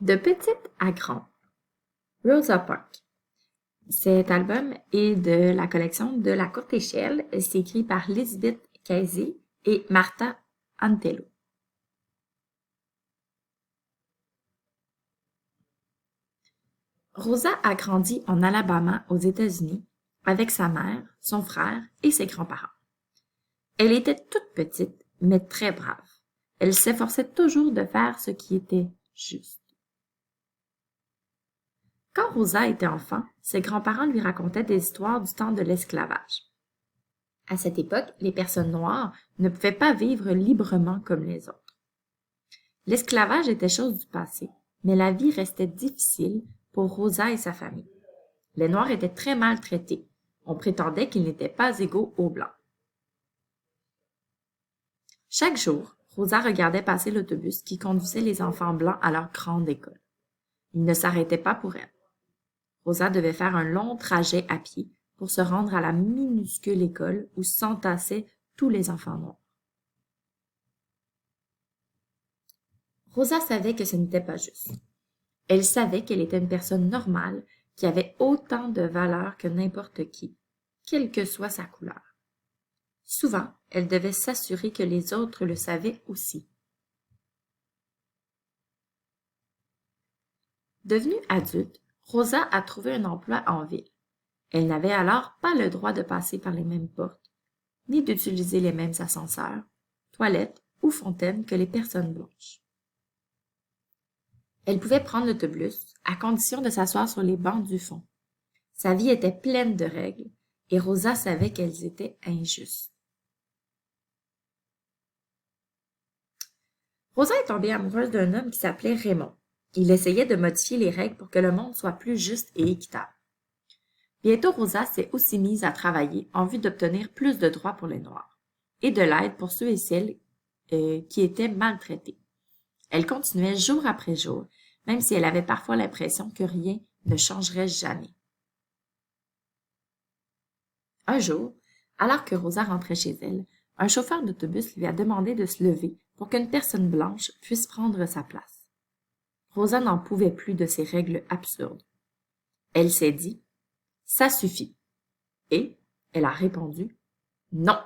De petite à grande, Rosa Parks. Cet album est de la collection de La Courte Échelle. C'est écrit par Lisbeth Casey et Martha Antello. Rosa a grandi en Alabama aux États-Unis avec sa mère, son frère et ses grands-parents. Elle était toute petite, mais très brave. Elle s'efforçait toujours de faire ce qui était juste. Quand Rosa était enfant, ses grands-parents lui racontaient des histoires du temps de l'esclavage. À cette époque, les personnes noires ne pouvaient pas vivre librement comme les autres. L'esclavage était chose du passé, mais la vie restait difficile pour Rosa et sa famille. Les Noirs étaient très maltraités. On prétendait qu'ils n'étaient pas égaux aux Blancs. Chaque jour, Rosa regardait passer l'autobus qui conduisait les enfants blancs à leur grande école. Il ne s'arrêtait pas pour elle. Rosa devait faire un long trajet à pied pour se rendre à la minuscule école où s'entassaient tous les enfants noirs. Rosa savait que ce n'était pas juste. Elle savait qu'elle était une personne normale qui avait autant de valeur que n'importe qui, quelle que soit sa couleur. Souvent, elle devait s'assurer que les autres le savaient aussi. Devenue adulte, Rosa a trouvé un emploi en ville. Elle n'avait alors pas le droit de passer par les mêmes portes, ni d'utiliser les mêmes ascenseurs, toilettes ou fontaines que les personnes blanches. Elle pouvait prendre l'autobus à condition de s'asseoir sur les bancs du fond. Sa vie était pleine de règles et Rosa savait qu'elles étaient injustes. Rosa est tombée amoureuse d'un homme qui s'appelait Raymond. Il essayait de modifier les règles pour que le monde soit plus juste et équitable. Bientôt, Rosa s'est aussi mise à travailler en vue d'obtenir plus de droits pour les Noirs et de l'aide pour ceux et celles qui étaient maltraités. Elle continuait jour après jour, même si elle avait parfois l'impression que rien ne changerait jamais. Un jour, alors que Rosa rentrait chez elle, un chauffeur d'autobus lui a demandé de se lever pour qu'une personne blanche puisse prendre sa place. Rosa n'en pouvait plus de ces règles absurdes. Elle s'est dit « Ça suffit » et elle a répondu « Non ».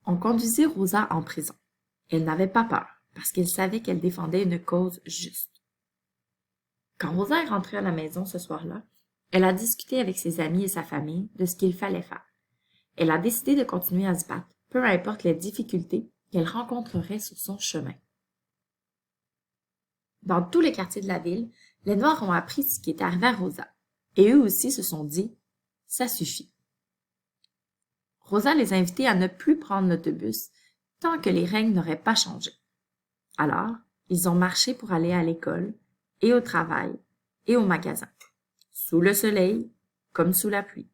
On conduisit Rosa en prison. Elle n'avait pas peur parce qu'elle savait qu'elle défendait une cause juste. Quand Rosa est rentrée à la maison ce soir-là, elle a discuté avec ses amis et sa famille de ce qu'il fallait faire. Elle a décidé de continuer à se battre, peu importe les difficultés qu'elle rencontrerait sur son chemin. Dans tous les quartiers de la ville, les Noirs ont appris ce qui est arrivé à Rosa, et eux aussi se sont dit « ça suffit ». Rosa les a invités à ne plus prendre l'autobus tant que les règles n'auraient pas changé. Alors, ils ont marché pour aller à l'école, et au travail, et au magasin, sous le soleil comme sous la pluie.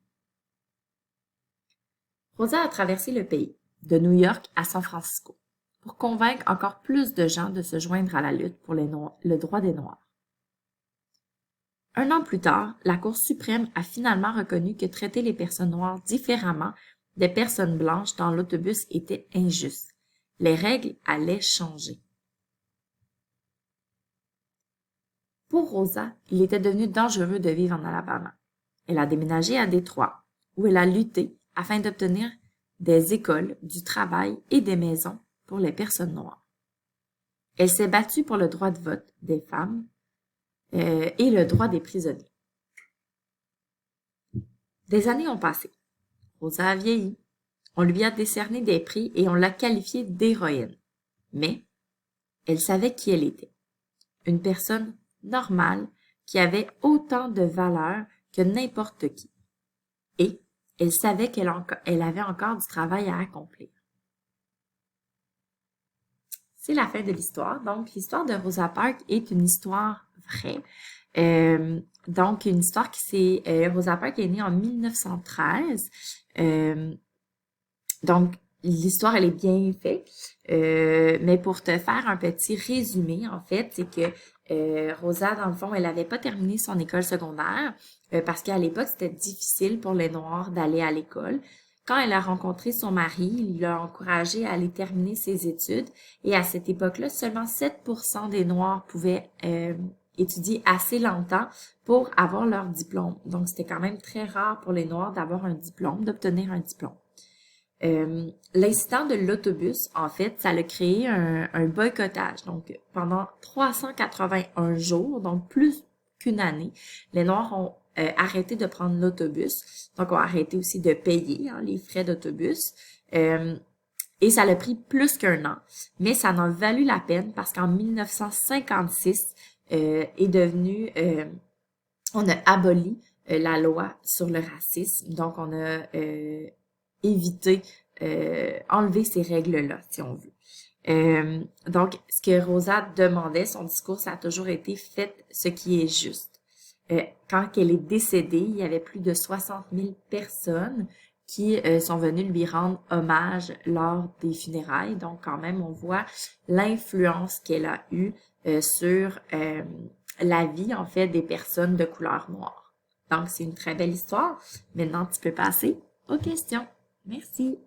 Rosa a traversé le pays, de New York à San Francisco, pour convaincre encore plus de gens de se joindre à la lutte pour le droit des Noirs. Un an plus tard, la Cour suprême a finalement reconnu que traiter les personnes noires différemment des personnes blanches dans l'autobus était injuste. Les règles allaient changer. Pour Rosa, il était devenu dangereux de vivre en Alabama. Elle a déménagé à Détroit, où elle a lutté afin d'obtenir des écoles, du travail et des maisons pour les personnes noires. Elle s'est battue pour le droit de vote des femmes et le droit des prisonniers. Des années ont passé. Rosa a vieilli. On lui a décerné des prix et on l'a qualifiée d'héroïne. Mais elle savait qui elle était. Une personne normale qui avait autant de valeur que n'importe qui. Et elle savait qu'elle avait encore du travail à accomplir. C'est la fin de l'histoire. Donc, l'histoire de Rosa Parks est une histoire vraie. Donc, une histoire Rosa Parks est née en 1913. Donc, l'histoire, elle est bien faite. Mais pour te faire un petit résumé, en fait, c'est que Rosa, dans le fond, elle n'avait pas terminé son école secondaire parce qu'à l'époque, c'était difficile pour les Noirs d'aller à l'école. Quand elle a rencontré son mari, il l'a encouragée à aller terminer ses études et à cette époque-là, seulement 7% des Noirs pouvaient étudier assez longtemps pour avoir leur diplôme. Donc, c'était quand même très rare pour les Noirs d'avoir un diplôme, d'obtenir un diplôme. L'incident de l'autobus, en fait, ça a créé un boycottage. Donc, pendant 381 jours, donc plus qu'une année, les Noirs ont arrêté de prendre l'autobus. Donc, ont arrêté aussi de payer les frais d'autobus. Et ça a pris plus qu'un an, mais ça en a valu la peine parce qu'en 1956 est devenu, on a aboli la loi sur le racisme. Donc, on a évité, enlever ces règles-là, si on veut. Donc, ce que Rosa demandait, son discours, ça a toujours été « faites ce qui est juste ». Quand elle est décédée, il y avait plus de 60 000 personnes qui sont venues lui rendre hommage lors des funérailles. Donc, quand même, on voit l'influence qu'elle a eue sur la vie, en fait, des personnes de couleur noire. Donc, c'est une très belle histoire. Maintenant, tu peux passer aux questions. Merci.